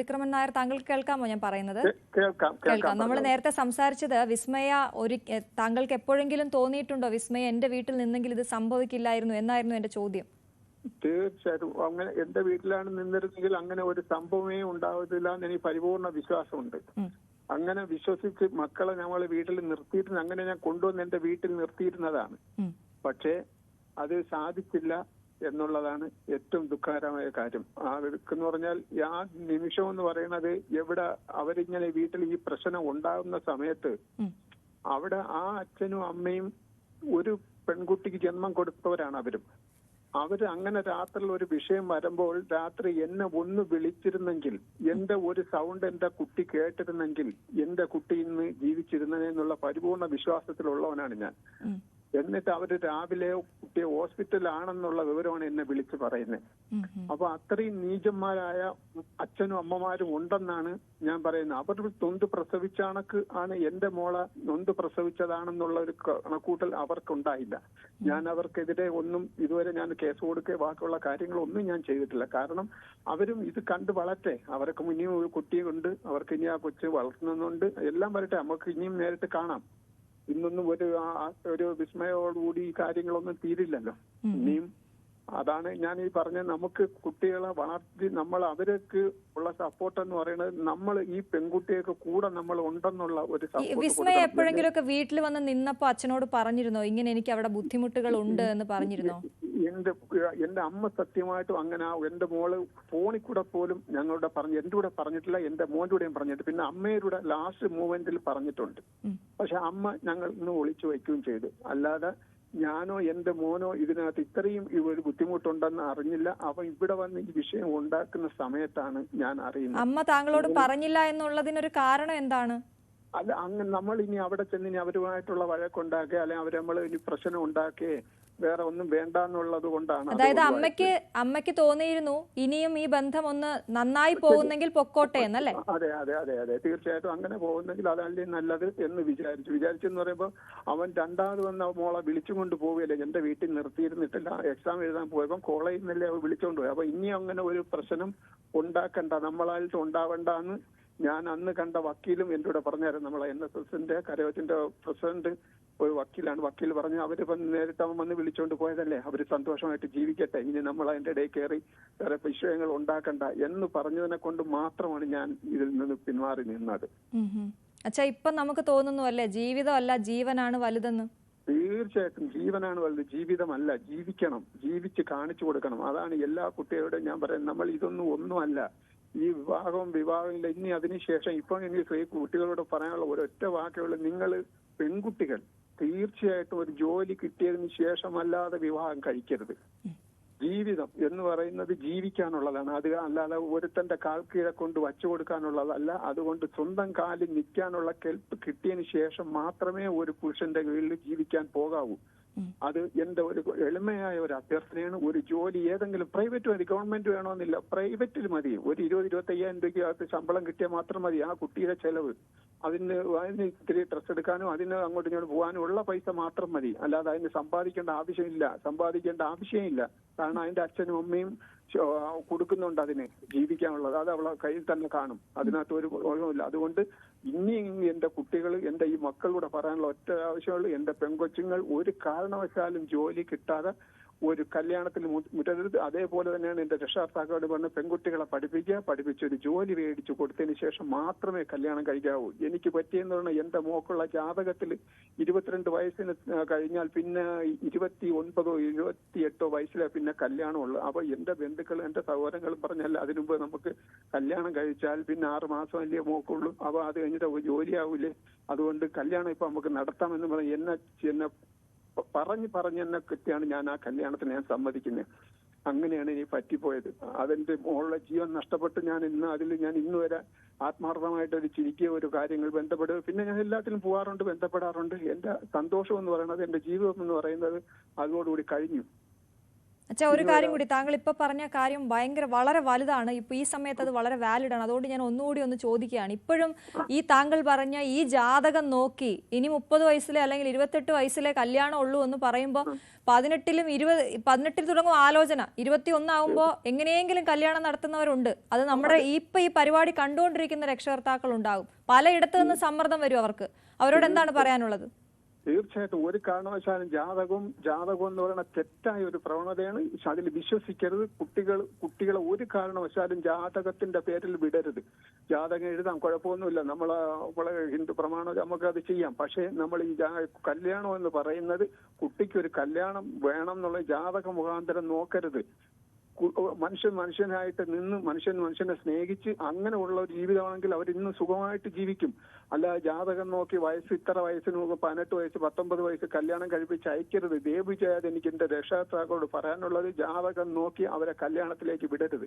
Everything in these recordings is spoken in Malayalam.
വിക്രമൻ നായർ, താങ്കൾക്ക് കേൾക്കാമോ ഞാൻ പറയുന്നത്? കേൾക്കാം. നമ്മൾ നേരത്തെ സംസാരിച്ചത് വിസ്മയ താങ്കൾക്ക് എപ്പോഴെങ്കിലും തോന്നിയിട്ടുണ്ടോ വിസ്മയ എന്റെ വീട്ടിൽ നിന്നെങ്കിൽ ഇത് സംഭവിക്കില്ലായിരുന്നു എന്നായിരുന്നു എന്റെ ചോദ്യം. തീർച്ചയായിട്ടും അങ്ങനെ എന്റെ വീട്ടിലാണ് നിന്നിരുന്നെങ്കിൽ അങ്ങനെ ഒരു സംഭവമേ ഉണ്ടാവത്തില്ല എന്ന് എനിക്ക് പരിപൂർണ വിശ്വാസമുണ്ട്. അങ്ങനെ വിശ്വസിച്ച് മക്കളെ ഞങ്ങൾ വീട്ടിൽ നിർത്തിയിരുന്നു, അങ്ങനെ ഞാൻ കൊണ്ടുവന്ന് എന്റെ വീട്ടിൽ നിർത്തിയിരുന്നതാണ്. പക്ഷേ അത് സാധിച്ചില്ല എന്നുള്ളതാണ് ഏറ്റവും ദുഃഖകരമായ കാര്യം. എന്ന് പറഞ്ഞാൽ ആ നിമിഷം എന്ന് പറയുന്നത് എവിടെ അവരിങ്ങനെ വീട്ടിൽ ഈ പ്രശ്നം ഉണ്ടാകുന്ന സമയത്ത് അവിടെ ആ അച്ഛനും അമ്മയും ഒരു പെൺകുട്ടിക്ക് ജന്മം കൊടുത്തവരാണ് അവര് അങ്ങനെ രാത്രിയിൽ ഒരു വിഷയം വരുമ്പോൾ രാത്രി എന്നെ ഒന്ന് വിളിച്ചിരുന്നെങ്കിൽ, എന്റെ ഒരു സൗണ്ട് എന്റെ കുട്ടി കേട്ടിരുന്നെങ്കിൽ എന്റെ കുട്ടി ഇന്ന് ജീവിച്ചിരുന്നതിനുള്ള പരിപൂർണ വിശ്വാസത്തിലുള്ളവനാണ് ഞാൻ. എന്നിട്ട് അവര് രാവിലെ കുട്ടിയെ ഹോസ്പിറ്റലാണെന്നുള്ള വിവരമാണ് എന്നെ വിളിച്ചു പറയുന്നത്. അപ്പൊ അത്രയും നീചന്മാരായ അച്ഛനും അമ്മമാരും ഉണ്ടെന്നാണ് ഞാൻ പറയുന്നത്. അവർ നൊന്ത് പ്രസവിച്ച ആണ് എന്റെ മോളെ നൊന്ത് പ്രസവിച്ചതാണെന്നുള്ള ഒരു കണക്കൂട്ടൽ അവർക്കുണ്ടായില്ല. ഞാൻ അവർക്കെതിരെ ഒന്നും ഇതുവരെ ഞാൻ കേസ് കൊടുക്കുകയോ ബാക്കിയുള്ള കാര്യങ്ങളൊന്നും ഞാൻ ചെയ്തിട്ടില്ല. കാരണം അവരും ഇത് കണ്ട് വളരട്ടെ, അവർക്ക് ഇനിയും ഒരു കുട്ടിയുണ്ട്, അവർക്ക് ഇനി ആ കൊച്ച് വളർത്തുന്നുണ്ട്, എല്ലാം വരട്ടെ, നമുക്ക് ഇനിയും നേരിട്ട് കാണാം. ഇന്നൊന്നും ഒരു വിസ്മയോടുകൂടി ഈ കാര്യങ്ങളൊന്നും തീരില്ലല്ലോ. ഇനിയും അതാണ് ഞാൻ ഈ പറഞ്ഞ, നമുക്ക് കുട്ടികളെ വളർത്തി നമ്മൾ അവർക്ക് ഉള്ള സപ്പോർട്ട് എന്ന് പറയുന്നത് നമ്മൾ ഈ പെൺകുട്ടിയൊക്കെ കൂടെ നമ്മൾ ഉണ്ടെന്നുള്ള ഒരു സപ്പോർട്ട്. വിസ്മയ എപ്പോഴെങ്കിലും ഒക്കെ വീട്ടിൽ വന്ന് നിന്നപ്പോ അച്ഛനോട് പറഞ്ഞിരുന്നോ ഇങ്ങനെ എനിക്ക് അവിടെ ബുദ്ധിമുട്ടുകൾ ഉണ്ട് എന്ന് പറഞ്ഞിരുന്നോ? എന്റെ അമ്മ സത്യമായിട്ടും അങ്ങനെ എന്റെ മോള് ഫോണിൽ കൂടെ പോലും ഞങ്ങളുടെ എന്റെ കൂടെ പറഞ്ഞിട്ടില്ല, എന്റെ മോന്റെ കൂടെയും പറഞ്ഞിട്ട്, പിന്നെ അമ്മയുടെ ലാസ്റ്റ് മൂവ്മെന്റിൽ പറഞ്ഞിട്ടുണ്ട്. പക്ഷെ അമ്മ ഞങ്ങൾ ഇന്ന് ഒളിച്ചു വയ്ക്കുകയും ചെയ്തു. അല്ലാതെ ഞാനോ എന്റെ മോനോ ഇതിനകത്ത് ഇത്രയും ഒരു ബുദ്ധിമുട്ടുണ്ടെന്ന് അറിഞ്ഞില്ല. അവ ഇവിടെ വന്ന് ഈ വിഷയം ഉണ്ടാക്കുന്ന സമയത്താണ് ഞാൻ അറിയുന്നത്. അമ്മ താങ്കളോട് പറഞ്ഞില്ല എന്നുള്ളതിനൊരു കാരണം എന്താണ്? അല്ല, അങ്ങനെ നമ്മൾ ഇനി അവിടെ ചെന്ന് ഇനി അവരുമായിട്ടുള്ള വഴക്കുണ്ടാക്കുക, അല്ലെങ്കിൽ അവർ നമ്മൾ ഇനി പ്രശ്നം ഉണ്ടാക്കുകയെ വേറെ ഒന്നും വേണ്ട എന്നുള്ളത് കൊണ്ടാണ്. അതായത് അമ്മയ്ക്ക് തോന്നിയിരുന്നു ഇനിയും ഈ ബന്ധം ഒന്ന് നന്നായി പോകുന്നെങ്കിൽ പൊക്കോട്ടെ എന്നല്ലേ? അതെ അതെ അതെ അതെ തീർച്ചയായിട്ടും അങ്ങനെ പോകുന്നെങ്കിൽ അതല്ലേ നല്ലത് എന്ന് വിചാരിച്ചെന്ന് പറയുമ്പോൾ അവൻ രണ്ടാമത് വന്ന് മോളെ വിളിച്ചുകൊണ്ട് പോവുകയല്ലേ, എന്റെ വീട്ടിൽ നിർത്തിയിരുന്നിട്ടില്ല, എക്സാം എഴുതാൻ പോയപ്പോൾ കോളേജിൽ നിന്നല്ലേ അവ വിളിച്ചുകൊണ്ട് പോയി. അപ്പൊ ഇനി അങ്ങനെ ഒരു പ്രശ്നം ഉണ്ടാക്കണ്ട, നമ്മളായിട്ട് ഉണ്ടാവണ്ടെന്ന് ഞാൻ അന്ന് കണ്ട വക്കീലും എന്റെ കൂടെ പറഞ്ഞായിരുന്നു. നമ്മളെ NSSന്റെ കരയോത്തിന്റെ പ്രസിഡന്റ് ഒരു വക്കീലാണ്. വക്കീൽ പറഞ്ഞു അവരിപ്പം നേരിട്ട് അവൻ വന്ന് വിളിച്ചുകൊണ്ട് പോയതല്ലേ, അവര് സന്തോഷമായിട്ട് ജീവിക്കട്ടെ, ഇനി നമ്മൾ അതിന്റെ ഇടയിൽ കയറി വേറെ വിഷയങ്ങൾ ഉണ്ടാക്കണ്ട എന്ന് പറഞ്ഞതിനെ കൊണ്ട് മാത്രമാണ് ഞാൻ ഇതിൽ നിന്ന് പിന്മാറി നിന്നത്. അച്ഛാ, ഇപ്പൊ നമുക്ക് തോന്നുന്നു അല്ലേ ജീവിതമല്ല ജീവനാണ് വലുതെന്ന്? തീർച്ചയായിട്ടും ജീവനാണ് വലുത്, ജീവിതമല്ല. ജീവിക്കണം, ജീവിച്ച് കാണിച്ചു കൊടുക്കണം. അതാണ് എല്ലാ കുട്ടികളുടെയും ഞാൻ പറയുന്നത്. നമ്മൾ ഇതൊന്നും ഒന്നുമല്ല. ഈ വിവാഹമില്ല ഇനി അതിനുശേഷം ഇപ്പൊ എനിക്ക് കുട്ടികളോട് പറയാനുള്ള ഒരൊറ്റ വാക്കുകൾ, നിങ്ങൾ പെൺകുട്ടികൾ തീർച്ചയായിട്ടും ഒരു ജോലി കിട്ടിയതിന് ശേഷമല്ലാതെ വിവാഹം കഴിക്കരുത്. ജീവിതം എന്ന് പറയുന്നത് ജീവിക്കാനുള്ളതാണ്. അത് അല്ലാതെ ഒരുത്തന്റെ കാൽ കീഴെ കൊണ്ട് വച്ചു കൊടുക്കാനുള്ളതല്ല. അതുകൊണ്ട് സ്വന്തം കാലിൽ നിൽക്കാനുള്ള കെൽപ്പ് കിട്ടിയതിന് ശേഷം മാത്രമേ ഒരു പുരുഷന്റെ കീഴിൽ ജീവിക്കാൻ പോകാവൂ. അത് എന്റെ ഒരു എളിമയായ ഒരു അഭ്യർത്ഥനയാണ്. ഒരു ജോലി ഏതെങ്കിലും പ്രൈവറ്റ് മതി, ഗവൺമെന്റ് വേണമെന്നില്ല, പ്രൈവറ്റിൽ മതി. ഒരു 20-25,000 രൂപയ്ക്കകത്ത് ശമ്പളം കിട്ടിയാൽ മാത്രം മതി. ആ കുട്ടിയുടെ ചെലവ്, അതിന് ഇത്തിരി ഡ്രസ് എടുക്കാനും അതിന് അങ്ങോട്ടും ഇങ്ങോട്ട് പോകാനും ഉള്ള പൈസ മാത്രം മതി. അല്ലാതെ അതിന് സമ്പാദിക്കേണ്ട ആവശ്യമില്ല. കാരണം അതിന്റെ അച്ഛനും അമ്മയും കൊടുക്കുന്നുണ്ട് അതിന് ജീവിക്കാനുള്ളത്. അത് അവളെ കയ്യിൽ തന്നെ കാണും, അതിനകത്ത് ഒരു കുഴപ്പമില്ല. അതുകൊണ്ട് ഇനി എന്റെ കുട്ടികൾ, എന്റെ ഈ മക്കളോട് പറയാനുള്ള ഒറ്റ ആവശ്യമുള്ളൂ, എന്റെ പെൺകൊച്ചുങ്ങൾ ഒരു കാരണവശാലും ജോലി കിട്ടാതെ ഒരു കല്യാണത്തിന് മുറ്റരുത്. അതേപോലെ തന്നെയാണ് എന്റെ രക്ഷാകർത്താക്കളോട് പറഞ്ഞ് പെൺകുട്ടികളെ പഠിപ്പിച്ചൊരു ജോലി മേടിച്ചു കൊടുത്തതിന് ശേഷം മാത്രമേ കല്യാണം കഴിക്കാവൂ. എനിക്ക് പറ്റിയെന്ന് പറഞ്ഞാൽ എന്റെ മോക്കുള്ള ജാതകത്തിൽ 22 വയസ്സിന് കഴിഞ്ഞാൽ പിന്നെ 29 28 വയസ്സിലെ പിന്നെ കല്യാണമുള്ളൂ. അപ്പൊ എന്റെ ബന്ധുക്കൾ, എന്റെ സഹോദരങ്ങളും പറഞ്ഞല്ല, അതിനുമുമ്പ് നമുക്ക് കല്യാണം കഴിച്ചാൽ പിന്നെ 6 മാസം അല്ലേ മോക്കുള്ളൂ, അപ്പൊ അത് കഴിഞ്ഞിട്ട് ജോലിയാവൂലേ, അതുകൊണ്ട് കല്യാണം ഇപ്പൊ നമുക്ക് നടത്താമെന്ന് പറഞ്ഞ് എന്നെ പറഞ്ഞ് എന്നെ കിട്ടിയാണ് ഞാൻ ആ കല്യാണത്തിന് ഞാൻ സമ്മതിക്കുന്നത്. അങ്ങനെയാണ് ഇനി പറ്റിപ്പോയത്. അതെന്റെ മോളുടെ ജീവൻ നഷ്ടപ്പെട്ട് ഞാൻ ഇന്ന് വരെ ആത്മാർത്ഥമായിട്ട് ഒരു ചിരിക്കുക, ഒരു കാര്യങ്ങൾ ബന്ധപ്പെടുക, പിന്നെ ഞാൻ എല്ലാത്തിലും പോകാറുണ്ട്, ബന്ധപ്പെടാറുണ്ട്. എന്റെ സന്തോഷം എന്ന് പറയുന്നത്, എന്റെ ജീവിതം എന്ന് പറയുന്നത് അതോടുകൂടി കഴിഞ്ഞു. അച്ഛാ, ഒരു കാര്യം കൂടി, താങ്കൾ ഇപ്പൊ പറഞ്ഞ കാര്യം വളരെ വലുതാണ്. ഇപ്പൊ ഈ സമയത്ത് അത് വളരെ വാലിഡ് ആണ്. അതുകൊണ്ട് ഞാൻ ഒന്നുകൂടി ഒന്ന് ചോദിക്കുകയാണ്. ഇപ്പോഴും ഈ താങ്കൾ പറഞ്ഞ ഈ ജാതകം നോക്കി ഇനി 30 വയസ്സിലെ അല്ലെങ്കിൽ 28 വയസ്സിലെ കല്യാണം ഉള്ളൂ എന്ന് പറയുമ്പോൾ 18 തുടങ്ങും ആലോചന, 21 ആകുമ്പോൾ എങ്ങനെയെങ്കിലും കല്യാണം നടത്തുന്നവരുണ്ട്. അത് നമ്മുടെ ഈ പരിപാടി കണ്ടുകൊണ്ടിരിക്കുന്ന രക്ഷകർത്താക്കൾ ഉണ്ടാകും. പലയിടത്തു നിന്ന് സമ്മർദ്ദം വരും അവർക്ക്. അവരോട് എന്താണ് പറയാനുള്ളത്? തീർച്ചയായിട്ടും ഒരു കാരണവശാലും ജാതകം എന്ന് പറയുന്ന തെറ്റായ ഒരു പ്രവണതയാണ്. അതിൽ വിശ്വസിക്കരുത്. കുട്ടികളെ ഒരു കാരണവശാലും ജാതകത്തിന്റെ പേരിൽ വിടരുത്. ജാതകം എഴുതാം, കുഴപ്പമൊന്നുമില്ല. നമ്മളെ ഹിന്ദു പ്രമാണം നമുക്കത് ചെയ്യാം. പക്ഷേ നമ്മൾ ഈ കല്യാണം എന്ന് പറയുന്നത്, കുട്ടിക്കൊരു കല്യാണം വേണം എന്നുള്ള ജാതക മുഖാന്തരം നോക്കരുത്. മനുഷ്യനായിട്ട് നിന്ന് മനുഷ്യനെ സ്നേഹിച്ച് അങ്ങനെ ഉള്ള ഒരു ജീവിതമാണെങ്കിൽ അവർ ഇന്ന് സുഖമായിട്ട് ജീവിക്കും. അല്ല ജാതകം നോക്കി ഇത്ര വയസ്സിന് 18 വയസ്സ് 19 വയസ്സ് കല്യാണം കഴിപ്പിച്ച് അയക്കരുത്. ദയവ് ചെയ്യാതെ എനിക്ക് എന്റെ രക്ഷകർത്താക്കളോട് പറയാനുള്ളത്, ജാതകം നോക്കി അവരെ കല്യാണത്തിലേക്ക് വിടരുത്.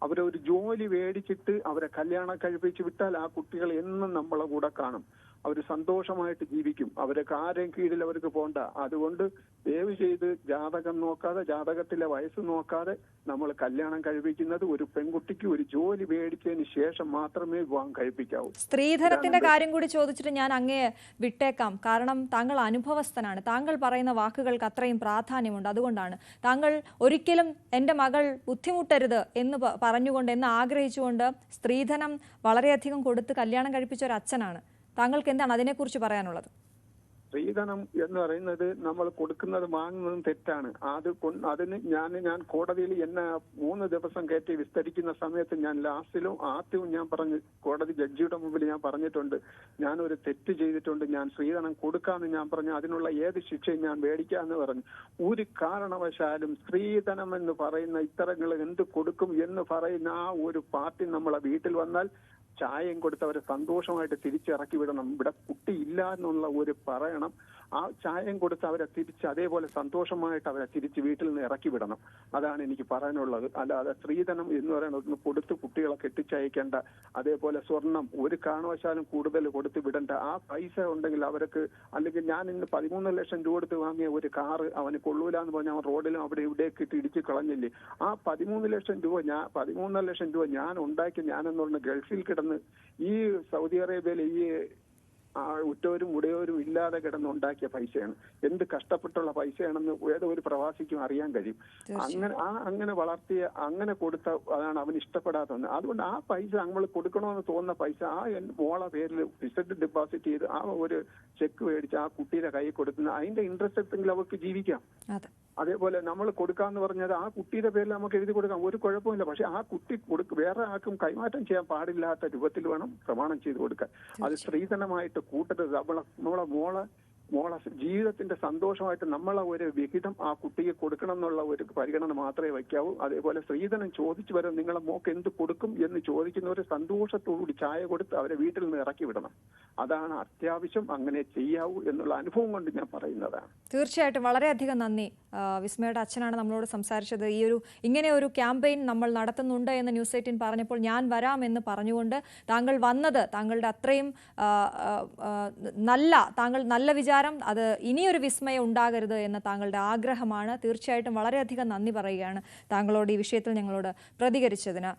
അവരെ ഒരു ജോലി മേടിച്ചിട്ട് അവരെ കല്യാണം കഴിപ്പിച്ച് വിട്ടാൽ ആ കുട്ടികൾ എന്നും നമ്മളെ കൂടെ കാണും. അവർ സന്തോഷമായിട്ട് ജീവിക്കും. അവരൊക്കെ ആരെയും കീഴിൽ അവർക്ക് പോണ്ട. അതുകൊണ്ട് ദയവ് ചെയ്ത് ജാതകം നോക്കാതെ, ജാതകത്തിലെ വയസ്സ് നോക്കാതെ നമ്മൾ കല്യാണം കഴിപ്പിക്കുന്നത്, ഒരു പെൺകുട്ടിക്ക് ഒരു ജോലി മേടിച്ചതിന് ശേഷം മാത്രമേ വിവാഹം കഴിപ്പിക്കാവൂ. സ്ത്രീധനത്തിന്റെ കാര്യം കൂടി ചോദിച്ചിട്ട് ഞാൻ അങ്ങേ വിട്ടേക്കാം. കാരണം താങ്കൾ അനുഭവസ്ഥനാണ്. താങ്കൾ പറയുന്ന വാക്കുകൾക്ക് അത്രയും പ്രാധാന്യമുണ്ട്. അതുകൊണ്ടാണ് താങ്കൾ ഒരിക്കലും എൻ്റെ മകൾ ബുദ്ധിമുട്ടരുത് എന്ന് പറഞ്ഞുകൊണ്ട്, എന്ന് ആഗ്രഹിച്ചുകൊണ്ട് സ്ത്രീധനം വളരെയധികം കൊടുത്ത് കല്യാണം കഴിപ്പിച്ച ഒരു അച്ഛനാണ്. താങ്കൾക്ക് എന്താണ് അതിനെക്കുറിച്ച് പറയാനുള്ളത്? സ്ത്രീധനം എന്ന് പറയുന്നത് നമ്മൾ കൊടുക്കുന്നത് വാങ്ങുന്നതും തെറ്റാണ്. അതിന് ഞാൻ കോടതിയിൽ എന്നെ 3 ദിവസം കയറ്റി വിസ്തരിക്കുന്ന സമയത്ത് ഞാൻ ആദ്യവും ഞാൻ പറഞ്ഞു, കോടതി ജഡ്ജിയുടെ മുമ്പിൽ ഞാൻ പറഞ്ഞിട്ടുണ്ട്, ഞാനൊരു തെറ്റ് ചെയ്തിട്ടുണ്ട്, ഞാൻ സ്ത്രീധനം കൊടുക്കാമെന്ന് ഞാൻ പറഞ്ഞു. അതിനുള്ള ഏത് ശിക്ഷയും ഞാൻ മേടിക്കാമെന്ന് പറഞ്ഞു. ഒരു കാരണവശാലും സ്ത്രീധനം എന്ന് പറയുന്ന ഇത്തരങ്ങൾ എന്ത് കൊടുക്കും എന്ന് പറയുന്ന ആ ഒരു പാർട്ടി നമ്മളെ വീട്ടിൽ വന്നാൽ ചായയും കൊടുത്ത് അവരെ സന്തോഷമായിട്ട് തിരിച്ചിറക്കി വിടണം. ഇവിടെ കുട്ടിയില്ല എന്നുള്ള ഒരു പറയണം. ആ ചായയും കൊടുത്ത് അവരെ അതേപോലെ സന്തോഷമായിട്ട് അവരെ തിരിച്ച് വീട്ടിൽ നിന്ന് ഇറക്കി വിടണം. അതാണ് എനിക്ക് പറയാനുള്ളത്. അല്ലാതെ സ്ത്രീധനം എന്ന് പറയുന്നത് കൊടുത്ത് കുട്ടികളെ കെട്ടിച്ചയക്കേണ്ട. അതേപോലെ സ്വർണം ഒരു കാരണവശാലും കൂടുതൽ കൊടുത്ത് വിടണ്ട. ആ പൈസ ഉണ്ടെങ്കിൽ അവർക്ക്, അല്ലെങ്കിൽ ഞാൻ ഇന്ന് 13 ലക്ഷം രൂപ കൊടുത്ത് വാങ്ങിയ ഒരു കാറ് അവന് കൊള്ളൂല എന്ന് പറഞ്ഞാൽ അവൻ റോഡിലും അവിടെ ഇവിടേക്ക് ഇട്ട് ഇടിച്ച് കളഞ്ഞില്ലേ? ആ 13 ലക്ഷം രൂപ ഞാൻ ഉണ്ടാക്കി, ഞാനെന്ന് പറഞ്ഞ ഗൾഫിൽ കിടന്ന് ഈ സൗദി അറേബ്യയിൽ ഈ ഉറ്റവരും ഉടയവരും ഇല്ലാതെ കിടന്നുണ്ടാക്കിയ പൈസയാണ്. എന്ത് കഷ്ടപ്പെട്ടുള്ള പൈസയാണെന്ന് ഏതോ ഒരു പ്രവാസിക്കും അറിയാൻ കഴിയും. അങ്ങനെ വളർത്തിയ, അങ്ങനെ കൊടുത്ത അതാണ് അവന് ഇഷ്ടപ്പെടാത്തത്. അതുകൊണ്ട് ആ പൈസ നമ്മൾ കൊടുക്കണമെന്ന് തോന്നുന്ന പൈസ ആ മോളെ പേരിൽ ഫിക്സഡ് ഡെപ്പോസിറ്റ് ചെയ്ത് ആ ഒരു ചെക്ക് മേടിച്ച് ആ കുട്ടിയുടെ കയ്യിൽ കൊടുക്കുന്ന അതിന്റെ ഇൻട്രസ്റ്റ് എടുത്തെങ്കിൽ അവർക്ക് ജീവിക്കാം. അതേപോലെ നമ്മൾ കൊടുക്കാന്ന് പറഞ്ഞത് ആ കുട്ടിയുടെ പേരിൽ നമുക്ക് എഴുതി കൊടുക്കാം, ഒരു കുഴപ്പമില്ല. പക്ഷെ ആ കുട്ടി വേറെ ആർക്കും കൈമാറ്റം ചെയ്യാൻ പാടില്ലാത്ത രൂപത്തിൽ വേണം പ്രമാണം ചെയ്ത് കൊടുക്കാൻ. അത് സ്ത്രീധനമായിട്ട് കൂട്ടരുത്. നമ്മളെ മോളെ ജീവിതത്തിന്റെ സന്തോഷമായിട്ട് നമ്മളെ ഒരു വിഹിതം ആ കുട്ടിക്ക് കൊടുക്കണം എന്നുള്ള ഒരു പരിഗണന മാത്രമേ വയ്ക്കാവൂ. അതേപോലെ സ്ത്രീധനം ചോദിച്ചു വരും, നിങ്ങളെ മോക്ക് എന്ത് കൊടുക്കും എന്ന് ചോദിക്കുന്നവര് സന്തോഷത്തോടുകൂടി ചായ കൊടുത്ത് അവരെ വീട്ടിൽ നിന്ന് ഇറക്കി വിടണം. അതാണ് അത്യാവശ്യം, അങ്ങനെ ചെയ്യാവൂ എന്നുള്ള അനുഭവം കൊണ്ട് ഞാൻ പറയുന്നതാണ്. തീർച്ചയായിട്ടും വളരെയധികം നന്ദി. വിസ്മയുടെ അച്ഛനാണ് നമ്മളോട് സംസാരിച്ചത്. ഇങ്ങനെ ഒരു ക്യാമ്പയിൻ നമ്മൾ നടത്തുന്നുണ്ട് എന്ന് ന്യൂസ് 18 പറഞ്ഞപ്പോൾ ഞാൻ വരാം എന്ന് പറഞ്ഞുകൊണ്ട് താങ്കൾ വന്നത്, താങ്കളുടെ അത്രയും നല്ല വിചാരം, അത് ഇനിയൊരു വിസ്മയം ഉണ്ടാകരുത് എന്ന താങ്കളുടെ ആഗ്രഹമാണ്. തീർച്ചയായിട്ടും വളരെയധികം നന്ദി പറയുകയാണ് താങ്കളോട് ഈ വിഷയത്തിൽ ഞങ്ങളോട് പ്രതികരിച്ചതിന്.